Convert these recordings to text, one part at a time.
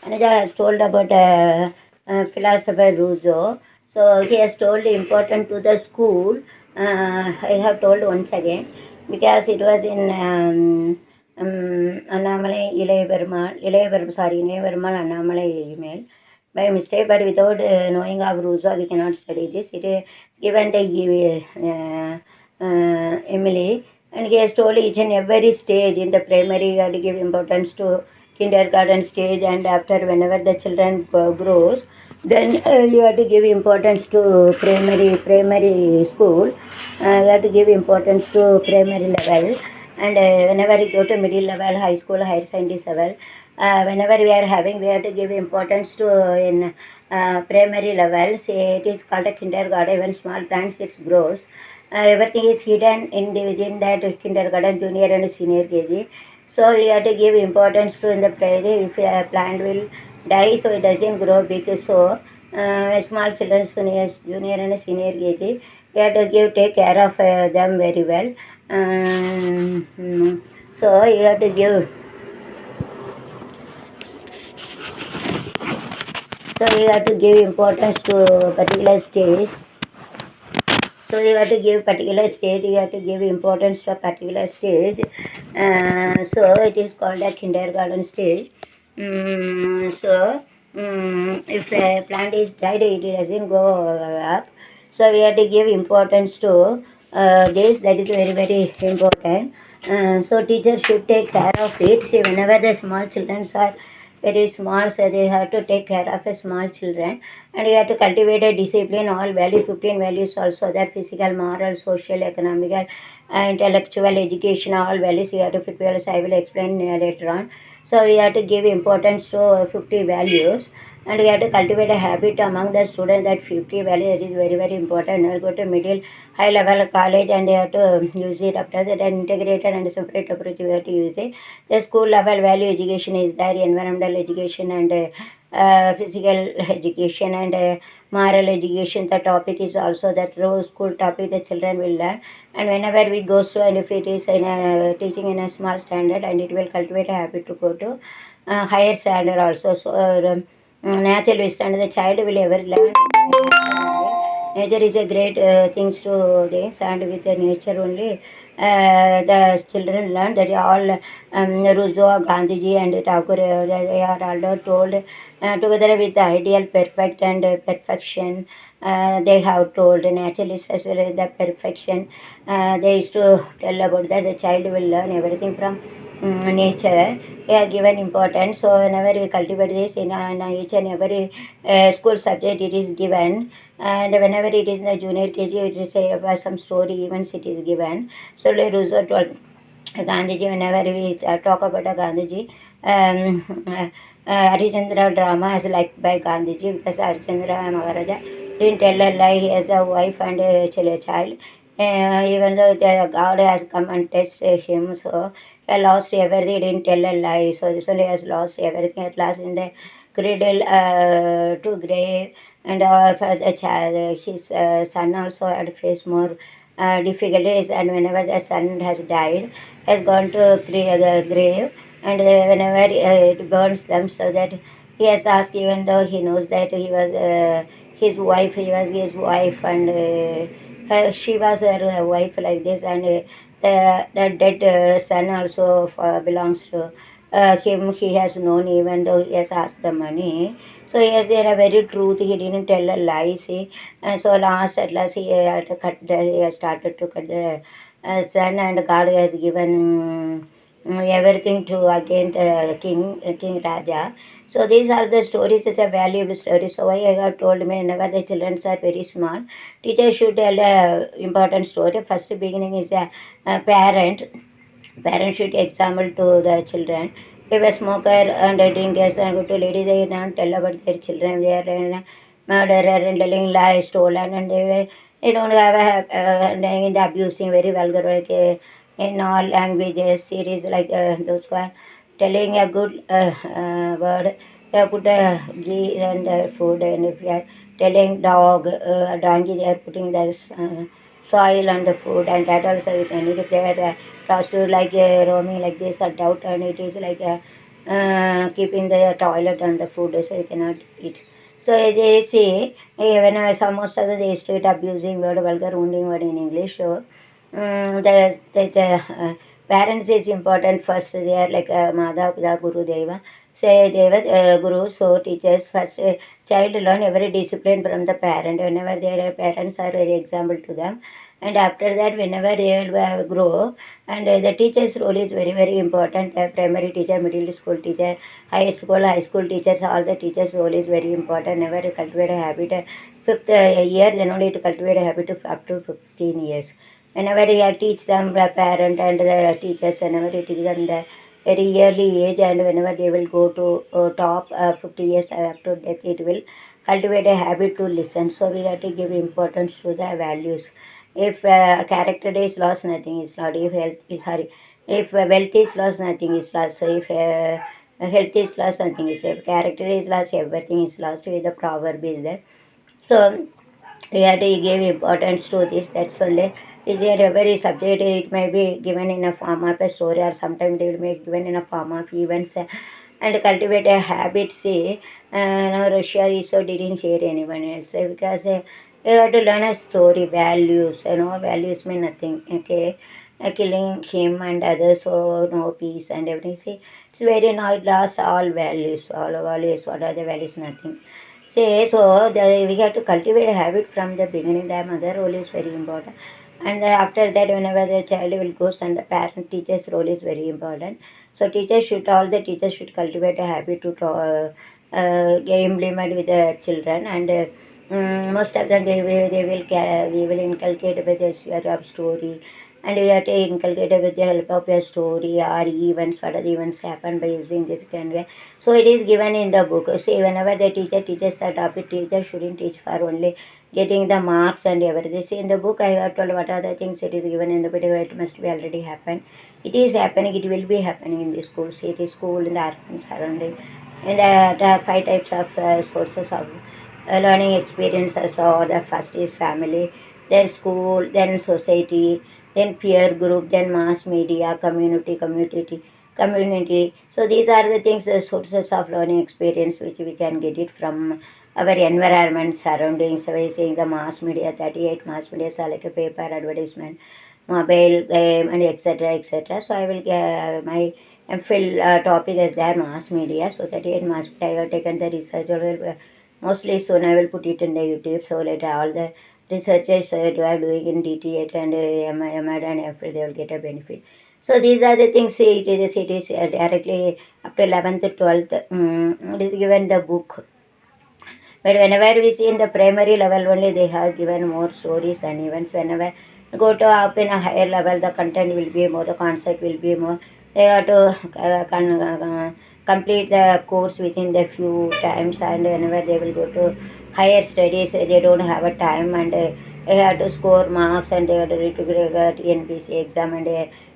Another has told about philosopher Rousseau. So he has told the important to the school. I have told once again because it was in Annamalai Elayaperumal Annamalai email by mistake, but without knowing of Rousseau, we cannot study this. It is given the Emily, and he has told each and every stage in the primary you have to give importance to kindergarten stage, and after whenever the children grows, then you have to give importance to primary school. You have to give importance to primary level, and whenever you go to middle level, high school, higher secondary level, whenever we are having, we have to give importance to in primary level. Say it is called a kindergarten. When small plants it grows, everything is hidden in the within that kindergarten, junior and senior KG. So we have to give importance to in the prairie. If a plant will die, so it doesn't grow big. So small children, junior and senior KG, we have to take care of them very well. So you have to give. So you have to give importance to a particular stage. So you have to give particular stage, you have to give importance to a particular stage. So it is called a kindergarten stage. If a plant is died, it doesn't go up. So we have to give importance to this. That is very, very important. So teachers should take care of it. See, whenever the small children are very small, so they have to take care of the small children, and you have to cultivate a discipline, all values, 15 values also, that physical, moral, social, economical, intellectual, education, all values you have to fit well. So I will explain later on. So we have to give importance to 50 values, and we have to cultivate a habit among the students, that 50 values, that is very, very important. Now go to middle, high level college, and they have to use it. After that, integrated and separate approach we have to use it. The school level value education is there, environmental education and physical education and moral education. The topic is also that school topic the children will learn. And whenever we go to, and if it is in a teaching in a small standard, and it will cultivate a habit to go to higher standard also. So natural standard, the child will ever learn. Nature is a great things to this, and with the nature only the children learn. That all Rousseau, Gandhiji and Thakur, they are all told together with the ideal perfect and perfection. They have told naturalists as well as the perfection. They used to tell about that the child will learn everything from nature. They are given importance. So whenever we cultivate this in each and every school subject, it is given. And whenever it is in the junior KG, it is some story events it is given. So like Rousseau told Gandhiji, whenever we talk about Gandhiji, Harishchandra drama is liked by Gandhiji because Harishchandra Maharaja didn't tell a lie. He has a wife and a child. Even though the God has come and tested him, so he lost everything. He didn't tell a lie. So this one he has lost everything at last in the cradle to grave. And for the child, his son also had faced more difficulties. And whenever the son has died, has gone to the grave, and whenever it burns them, so that he has asked, even though he knows that he was his wife, and she was her wife like this, and the dead son also belongs to him. He has known, even though he has asked the money. So yes, they are very truth. He didn't tell a lie. See, and so at last he had to he has started to cut the son, and God has given everything to against King Raja. So these are the stories. It's a valuable story. So I have told me whenever the children are very small, teacher should tell a important story. First beginning is a parent. Parents should example to the children. If a smoker and a drinkers and go to ladies, they don't tell about their children. They are murderer and telling lies, stolen, and they don't have and abusing very vulgar like in all languages. Series like those who are telling a good word. They put a ghee and food, and if you are telling dog, donkey, they are putting the soil on the food, and that also is any if they are to like roaming like this or doubt, and it is like keeping the toilet and the food, so you cannot eat. So they say, when some most of the they straight abusing word, vulgar wounding word in English. So the parents is important first. They are like Mada, Pida, Guru, Deva. Say Deva, Guru. So teachers first. Child learn every discipline from the parent. Whenever their parents are very example to them, and after that, whenever they will grow, and the teacher's role is very very important. Primary teacher, middle school teacher, high school teachers, all the teachers' role is very important. Never cultivate a habit. Fifth year, then only to cultivate a habit of up to 15 years. Whenever you teach them, the parent and the teachers, whenever you teach them the very early age, and whenever they will go to top 50 years after death, it will cultivate a habit to listen. So we have to give importance to the values. If character is lost, nothing is lost. If health is sorry, if wealth is lost, nothing is lost. So if health is lost, nothing is lost. If character is lost, everything is lost. With the proverb is there. So we have to give importance to this. That's only. Is there every subject it may be given in a form of a story, or sometimes they will be given in a form of events, and cultivate a habit. See, now Russia is so didn't share anyone else, because you have to learn a story, values. Values mean nothing. Okay, killing him and others, so no peace and everything. See, it's very not lost all values, all values. What are the values? Nothing. Say so we have to cultivate a habit from the beginning. The mother role is very important, and after that, whenever the child will go, and the parent teacher's role is very important. So all the teachers should cultivate a habit to implement with the children, and most of them we will inculcate with the share of story, and we have to inculcate with the help of a story or events. What are the events happen by using this kind of. So it is given in the book. See, whenever the teacher teaches the topic, teacher shouldn't teach for only getting the marks and everything. See, in the book I have told what are the things it is given in the book. It must be already happened. It is happening. It will be happening in the school. See, it is school in the urban surrounding. And there are 5 types of sources of learning experiences. So the first is family, then school, then society, then peer group, then mass media, community. So these are the things, the sources of learning experience which we can get it from our environment, surroundings. So we saying the mass media, 38 mass media are like a paper, advertisement, mobile game, and etc. etc. So I will get my MPhil topic is there, mass media. So 38 mass media I have taken the research. Mostly soon I will put it in the YouTube. So later all the researchers they are doing in DTH and MAD and MPhil, they will get a benefit. So these are the things. See, it is directly up to 11th, 12th. It is given the book. But whenever we see in the primary level only, they have given more stories and events. Whenever go to up in a higher level, the content will be more, the concept will be more. They have to complete the course within the few times, and whenever they will go to higher studies, they don't have a time, and they have to score marks, and they have to read to get NPC exam, and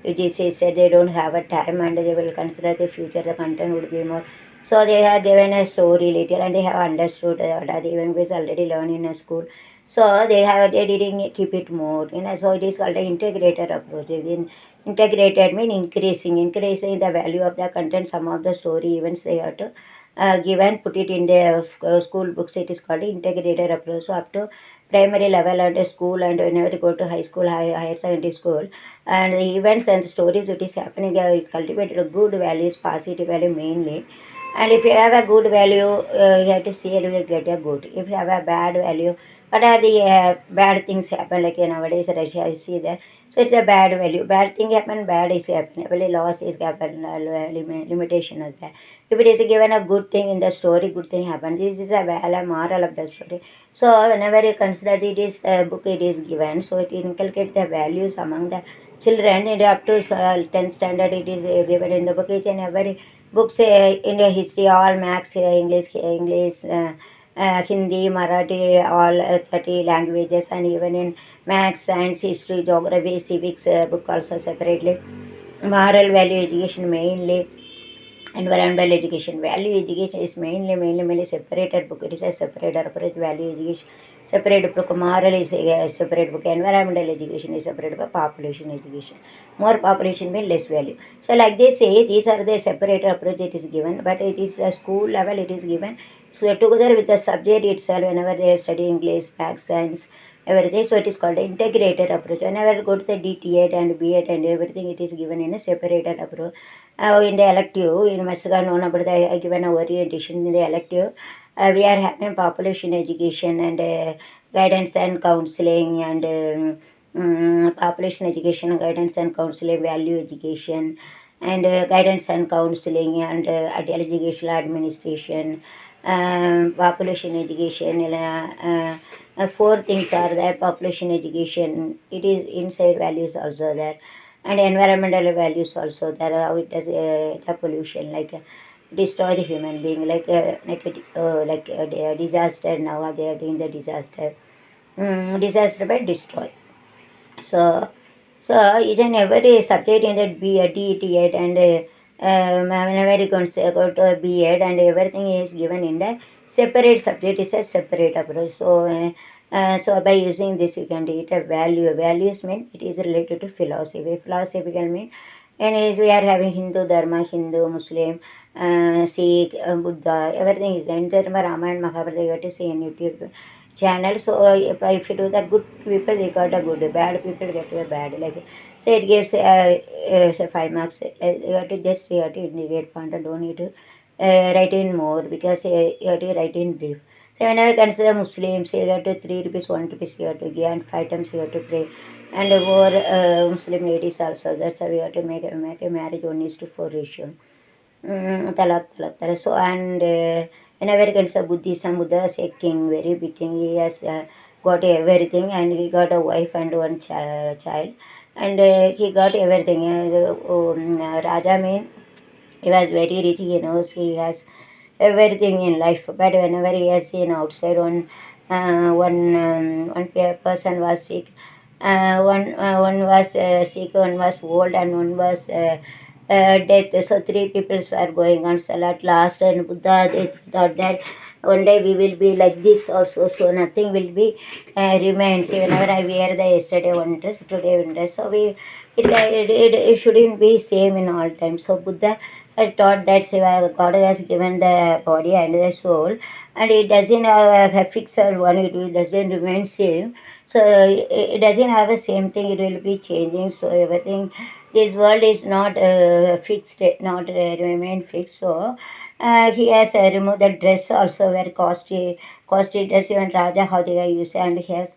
UGC said they don't have a time, and they will consider the future, the content would be more. So they have given a story little, and they have understood that even was already learned in a school. So they didn't keep it more. So it is called an integrated approach. Integrated mean increasing the value of the content. Some of the story events they have to give and put it in the school books. It is called integrated approach. So up to primary level and school, and whenever you go to high school, higher secondary school, and the events and stories it is happening, cultivated good values, positive value mainly. And if you have a good value, you have to see it will get a good. If you have a bad value, what are the bad things happen? Like nowadays, Russia, I see that. So it's a bad value. Bad thing happen, bad is happen. Only loss is happen, limitation is there. If it is given a good thing in the story, good thing happen. This is a value, moral of the story. So whenever you consider it is book, it is given. So it inculcates the values among the children. And up to 10th standard, it is given in the book. Each and every books in history, all maths, English, Hindi, Marathi, all 30 languages, and even in maths, science, history, geography, civics book also separately. Moral value education mainly. Environmental education, value education is mainly separated book. It is a separated approach. Value education, separate book, moral is a separate book, environmental education is separate book, population education. More population means less value. So like they say, these are the separate approach it is given, but it is a school level it is given. So together with the subject itself, whenever they study English, maths, science, everything, so it is called integrated approach. Whenever you go to the DT8 and B8 and everything, it is given in a separated approach. In the elective, you must have known about the given orientation in the elective. We are having population education and guidance and counseling and population education, guidance and counseling, value education, and guidance and counseling and educational administration, population education. Four things are there. Population education, it is inside values also there, and environmental values also there. How it does the pollution, like destroy the human being, like a disaster. Now they are doing the disaster, disaster by destroy. So, so each and every subject in that DET and whenever you go to B.Ed and everything is given in the separate subject is a separate approach. So, so by using this you can get a value. Values mean it is related to philosophy. Philosophical mean, and as we are having Hindu Dharma, Hindu, Muslim, Sikh, Buddha, everything is there. In Dharma, Ramayana, Mahabharata, you have to see in YouTube channel. So if you do the good people, they got a good, bad people get a bad. Like so, it gives say 5 marks. You have to just you have to indicate point. Don't need to write in more because you have to write in brief. So whenever consider Muslims, you have to 3 rupees, 1 rupees you have to give, and 5 times you have to pray. And more Muslim ladies also. That's how we have to make a marriage 1:4 ratio. So and whenever comes to Buddhism, Buddha is a king, very big king. He has got everything, and he got a wife and one child, and he got everything. Raja mean he was very rich. He knows he has everything in life. But whenever he has seen outside, one person was sick. One was sick, one was old, and one was death. So 3 people were going on. So at last, and Buddha they thought that one day we will be like this also. So nothing will be remains. Whenever I wear the yesterday one dress, today one dress. So it shouldn't be same in all times. So Buddha has taught that God has given the body and the soul, and it doesn't have a fixed one. It doesn't remain same. So it doesn't have the same thing. It will be changing. So everything, this world is not fixed, not remain fixed. So he has removed the dress also where costly dress. Even Raja how they use, and he has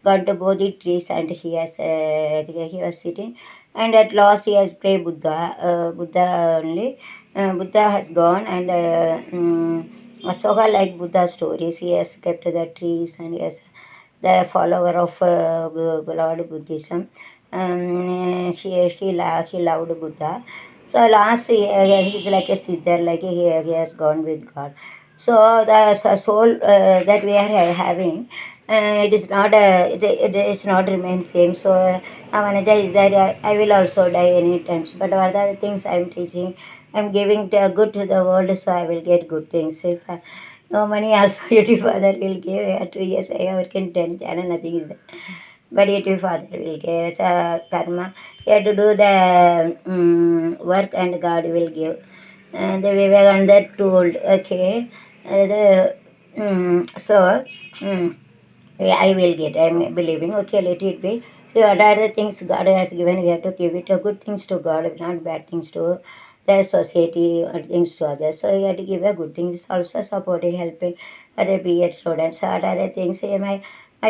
gone to both the trees and he was sitting, and at last he has prayed Buddha only. Buddha has gone, and Asoka like Buddha stories. He has kept the trees, and he has the follower of Lord Buddhism. She loved Buddha. So last he is like a siddhar, like he has gone with God. So the soul that we are having, it is not it is not remain same. So Amanaja is that I will also die any times. But what are the things I am teaching? I am giving the good to the world, so I will get good things. If no money also your father will give. 2 years I have worked in 10 channel, nothing is there. But your father will give. It's a karma. You have to do the work and God will give. And the Vivekananda told, okay, so I will get, I am believing, okay, let it be. So what are the things God has given, we have to give it good things to God, not bad things to the society or things to others. So you have to give a good things, also supporting, helping other B.Ed students. So what are the things, say my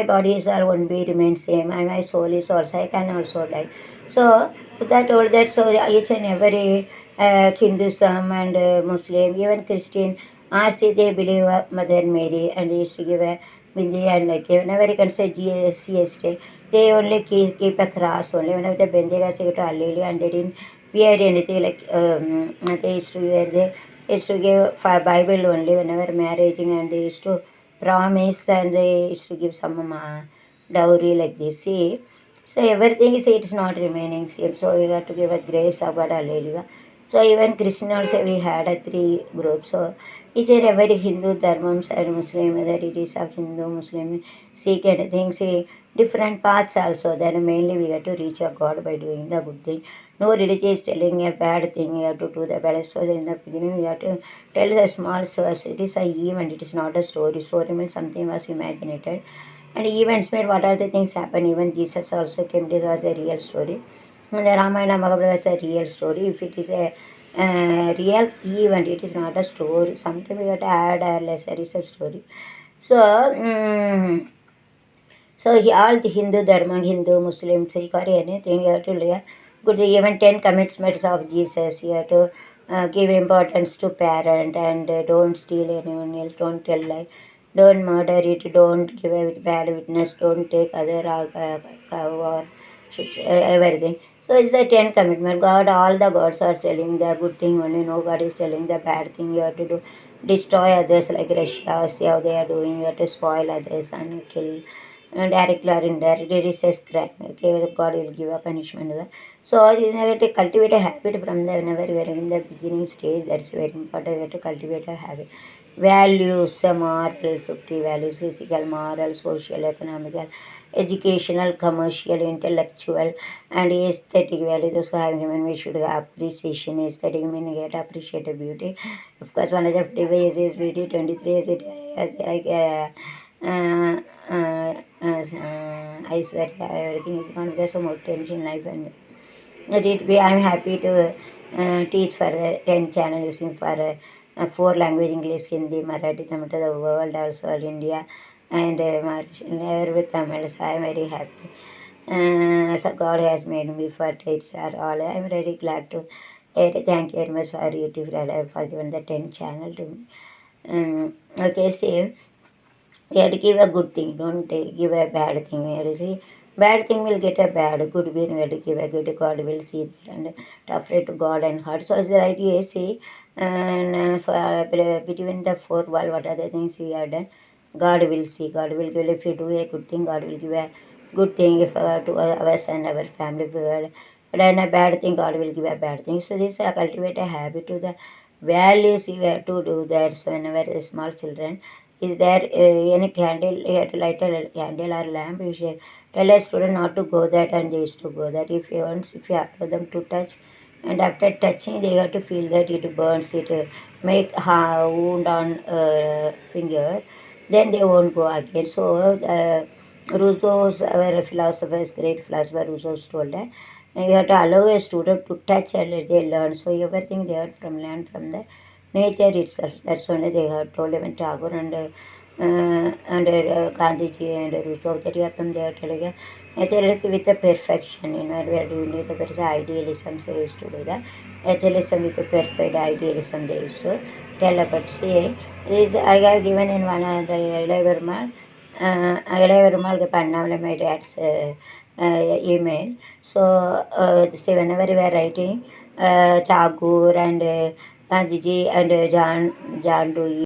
body is all won't be remain same, and my soul is also, I can also die. So Buddha told that, so each and every Hinduism and Muslim, even Christian, asked if they believe Mother Mary, and they used to give a bindi, and like whenever you can say CST, they only keep a cross only. Whenever the Bendiga say to Alleluia, and they didn't wear anything like they used to wear, they used to give Bible only whenever marrying, and they used to promise, and they used to give some dowry like this. See, so everything is it's not remaining same. So we have to give a grace of God, Alleluia. So even Krishna also we had a 3 groups. So each and every Hindu dharmams and Muslim, whether it is of Hindu, Muslim, Sikh, anything, see different paths also. Then mainly we have to reach a God by doing the good thing. No religion is telling a bad thing, you have to do the bad. So in the beginning we have to tell a small source. It is a event, it is not a story. Story means something was imaginated. And events mean what are the things happen. Even Jesus also came, this was a real story. The Ramayana Mahabharata is a real story. If it is a real event, it is not a story. Sometimes we have to add a lesser is a story. So, all the Hindu Dharma, Hindu, Muslim, Sikh or anything, you have to learn. Good, even 10 commitments of Jesus, you have to give importance to parent and don't steal anyone else, don't tell lie, don't murder it, don't give a bad witness, don't take other cow or everything. So it's a 10 commitment. God, all the gods are telling the good thing only, no God is telling the bad thing. You have to do destroy others like Russia, see how they are doing, you have to spoil others and kill directly or indirectly, it is a crime. Okay, God will give a punishment. So you have to cultivate a habit from the whenever we are in the beginning stage. That's very important. We have to cultivate a habit. Values, moral, 50 values: physical, moral, social, economical, educational, commercial, intellectual, and aesthetic values. So human we should have appreciation. Aesthetic meaning we have to appreciate the beauty. Of course, one of the ways is beauty. 23 is it like. I swear everything is going to be so much tension in life, and I'm happy to teach for the 10 channel using for 4 language: English, Hindi, Marathi, Tamil to the world, also all India, and never with Tamil. So I'm very happy. So God has made me for teach all. I'm very glad to thank you very much for YouTube for giving the 10 channel to me. Okay, see. You have to give a good thing, don't give a bad thing. You see, bad thing will get a bad, good will you have to give a good, God will see that, and afraid to God and heart. So it's the idea, see, and between the four wall, what are the things we have done, God will see, God will give, if you do a good thing, God will give a good thing if to us and our family. But then a bad thing, God will give a bad thing. So this cultivate a habit to the values you have to do that. So whenever small children, is there any candle, you have to light a candle or lamp, you should tell a student not to go that and they used to go that. If you allow them to touch, and after touching they have to feel that it burns, it make wound on finger, then they won't go again. So Rousseau's, our philosopher, great philosopher Rousseau told that you have to allow a student to touch and they learn. So everything they have from learn from the nature itself. That's only they have told even Tagore and Gandhiji and Rousseau, that you have them, they are telling you nature is with the perfection. You know, we are doing it. There is idealism, they used to do that. Naturalism with the perfect idealism, they used to tell about. See, this I have given in one of the Elayaperumal Annamalai, my dad's email. So, say whenever we are writing Tagore and Gandhiji and John Dewey.